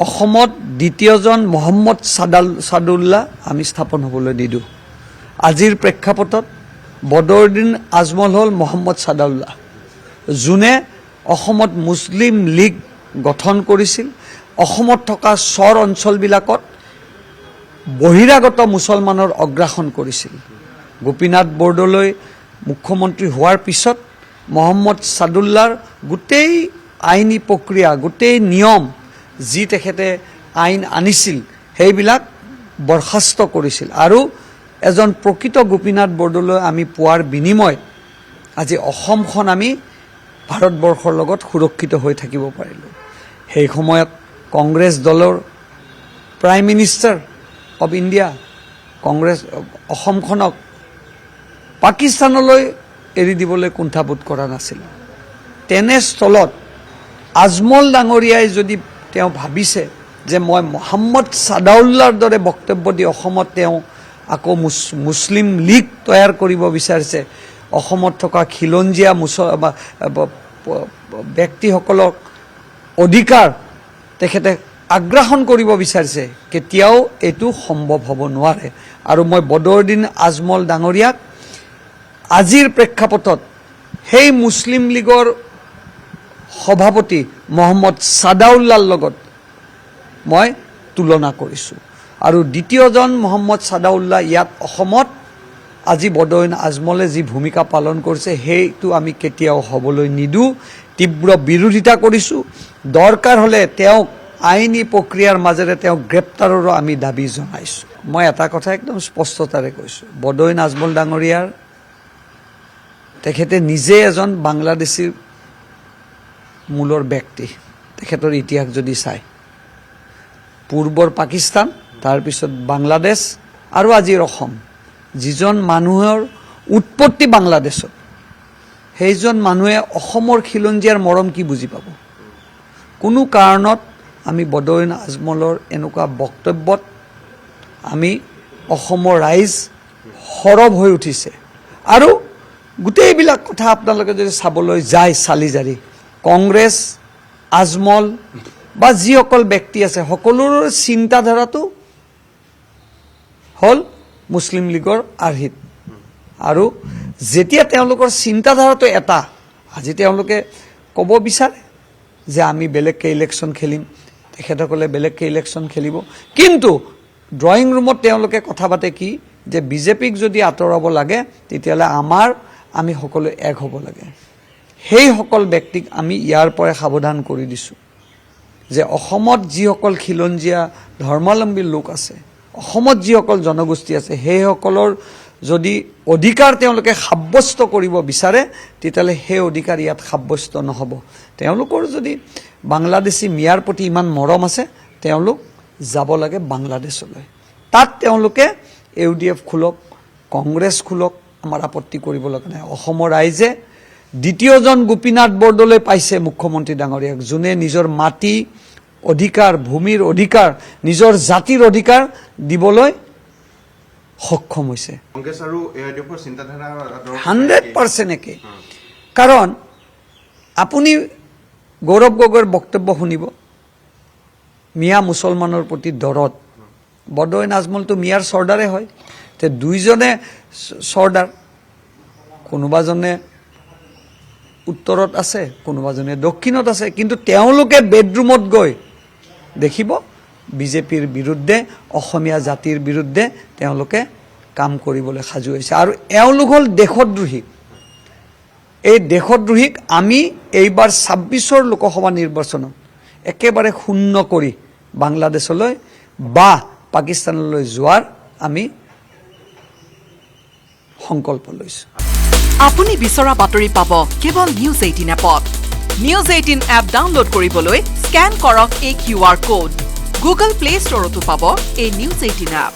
অসমত দ্বিতীয়জন মহম্মদ ছাদাউল্লাহ আমি স্থাপন হ'বলৈ নিদিওঁ। আজিৰ প্ৰেক্ষাপটত বদৰুদ্দিন আজমল হ'ল মহম্মদ ছাদাউল্লাহ, যোনে অসমত মুছলিম লীগ গঠন কৰিছিল। অসমত থকা চৰ অঞ্চলবিলাকত বহিৰাগত মুছলমানৰ অগ্ৰাসন কৰিছিল। গোপীনাথ বৰদলৈ মুখ্যমন্ত্ৰী হোৱাৰ পিছত মহম্মদ ছাদাউল্লাহৰ গোটেই আইনী প্ৰক্ৰিয়া, গোটেই নিয়ম যি তেখেতে আইন আনিছিল সেইবিলাক বৰখাস্ত কৰিছিল। আৰু এজন প্ৰকৃত গোপীনাথ বৰদলৈ আমি পোৱাৰ বিনিময়ত আজি অসমখন আমি ভাৰতবৰ্ষৰ লগত সুৰক্ষিত হৈ থাকিব পাৰিলোঁ। সেই সময়ত কংগ্ৰেছ দলৰ prime minister of India, Congress অসমখনক পাকিস্তানলৈ এৰি দিবলৈ কুণ্ঠাবোধ কৰা নাছিল। তেনেস্থলত আজমল ডাঙৰীয়াই যদি তেওঁ ভাবিছে যে মই মহম্মদ ছাদাউল্লাহৰ দৰে বক্তব্য দি অসমত তেওঁ আকৌ মুছলিম লীগ তৈয়াৰ কৰিব বিচাৰিছে, অসমত থকা খিলঞ্জীয়া ব্যক্তিসকলক অধিকাৰ তেখেতে আগ্ৰাসন কৰিব বিচাৰিছে, কেতিয়াও এইটো সম্ভৱ হ'ব নোৱাৰে। আৰু মই বদৰুদ্দিন আজমল ডাঙৰীয়াক আজিৰ প্ৰেক্ষাপটত সেই মুছলিম লীগৰ সভাপতি মহম্মদ ছাদাউল্লাহৰ লগত মই তুলনা কৰিছোঁ। আৰু দ্বিতীয়জন মহম্মদ ছাদাউল্লাহ ইয়াত অসমত আজি বদৰুদ্দিন আজমলে যি ভূমিকা পালন কৰিছে সেইটো আমি কেতিয়াও হ'বলৈ নিদিওঁ, তীব্ৰ বিৰোধিতা কৰিছোঁ। দৰকাৰ হ'লে তেওঁক আইনী প্ৰক্ৰিয়াৰ মাজেৰে তেওঁক গ্ৰেপ্তাৰৰো আমি দাবী জনাইছোঁ। মই এটা কথা একদম স্পষ্টতাৰে কৈছোঁ, বদৰুদ্দিন আজমল ডাঙৰীয়াৰ তেখেতে নিজে এজন বাংলাদেশীৰ মূলৰ ব্যক্তি। তেখেতৰ ইতিহাস যদি চায়, পূৰ্বৰ পাকিস্তান, তাৰপিছত বাংলাদেশ আৰু আজিৰ অসম, যিজন মানুহৰ উৎপত্তি বাংলাদেশত, সেইজন মানুহে অসমৰ খিলঞ্জীয়াৰ মৰম কি বুজি পাব? কোনো কাৰণত আমি বদৰুদ্দিন আজমলৰ এনেকুৱা বক্তব্যত আমি অসমৰ ৰাইজ সৰব হৈ উঠিছে। আৰু গোটেইবিলাক কথা আপোনালোকে যদি চাবলৈ যায় চালি জাৰি, কংগ্ৰেছ, আজমল বা যিসকল ব্যক্তি আছে সকলোৰে চিন্তাধাৰাটো হ'ল মুছলিম লীগৰ আৰ্হিত। আৰু যেতিয়া তেওঁলোকৰ চিন্তাধাৰাটো এটা, আজি তেওঁলোকে ক'ব বিচাৰে যে আমি বেলেগকৈ ইলেকশ্যন খেলিম, তেখেতসকলে বেলেগকৈ ইলেকশ্যন খেলিব, কিন্তু ড্ৰয়িং ৰুমত তেওঁলোকে কথা পাতে কি, যে বিজেপিক যদি আঁতৰাব লাগে তেতিয়াহ'লে আমি সকলো এক হ'ব লাগে। সেইসকল ব্যক্তিক আমি ইয়াৰ পৰাই সাৱধান কৰি দিছোঁ যে অসমত যিসকল খিলঞ্জীয়া ধৰ্মাৱলম্বী লোক আছে, অসমত যিসকল জনগোষ্ঠী আছে, সেইসকলৰ যদি অধিকাৰ তেওঁলোকে সাব্যস্ত কৰিব বিচাৰে তেতিয়াহ'লে সেই অধিকাৰ ইয়াত সাব্যস্ত নহ'ব। তেওঁলোকৰ যদি বাংলাদেশী মিয়াৰ প্ৰতি ইমান মৰম আছে, তেওঁলোক যাব লাগে বাংলাদেশলৈ। তাত তেওঁলোকে UDF খোলক, কংগ্ৰেছ খোলক, আমাৰ আপত্তি কৰিব লগা নাই। অসমৰ ৰাইজে দ্বিতীয়জন গোপীনাথ বৰদলৈ পাইছে মুখ্যমন্ত্ৰী ডাঙৰীয়াক, যোনে নিজৰ মাটি অধিকাৰ, ভূমিৰ অধিকাৰ, নিজৰ জাতিৰ অধিকাৰ দিবলৈ সক্ষম হৈছে। 100% একে। কাৰণ আপুনি গৌৰৱ গগৈৰ বক্তব্য শুনিব, মিয়া মুছলমানৰ প্ৰতি দৰদ। বদৰুদ্দিন আজমলটো মিয়াৰ চৰ্দাৰে হয়, তে দুইজনে চৰ্দাৰ, কোনোবাজনে উত্তৰত আছে, কোনোবাজনে দক্ষিণত আছে, কিন্তু তেওঁলোকে বেডৰুমত গৈ দেখিব বিজেপিৰ বিৰুদ্ধে, অসমীয়া জাতিৰ বিৰুদ্ধে তেওঁলোকে কাম কৰিবলৈ সাজু হৈছে। আৰু এওঁলোক হ'ল দেশদ্ৰোহী। এই দেশদ্ৰোহীক আমি এইবাৰ 26ৰ লোকসভা নিৰ্বাচনত একেবাৰে শূন্য কৰি বাংলাদেশলৈ বা পাকিস্তানলৈ যোৱাৰ আমি সংকল্প লৈছোঁ। আপুনি বিচৰা বাতৰি পাব কেৱল নিউজ 18 এপত। নিউজ 18 এপ ডাউনলোড কৰিবলৈ স্কেন কৰক এই QR কোড। গুগল প্লে ষ্টৰতো পাব এই নিউজ 18 এপ।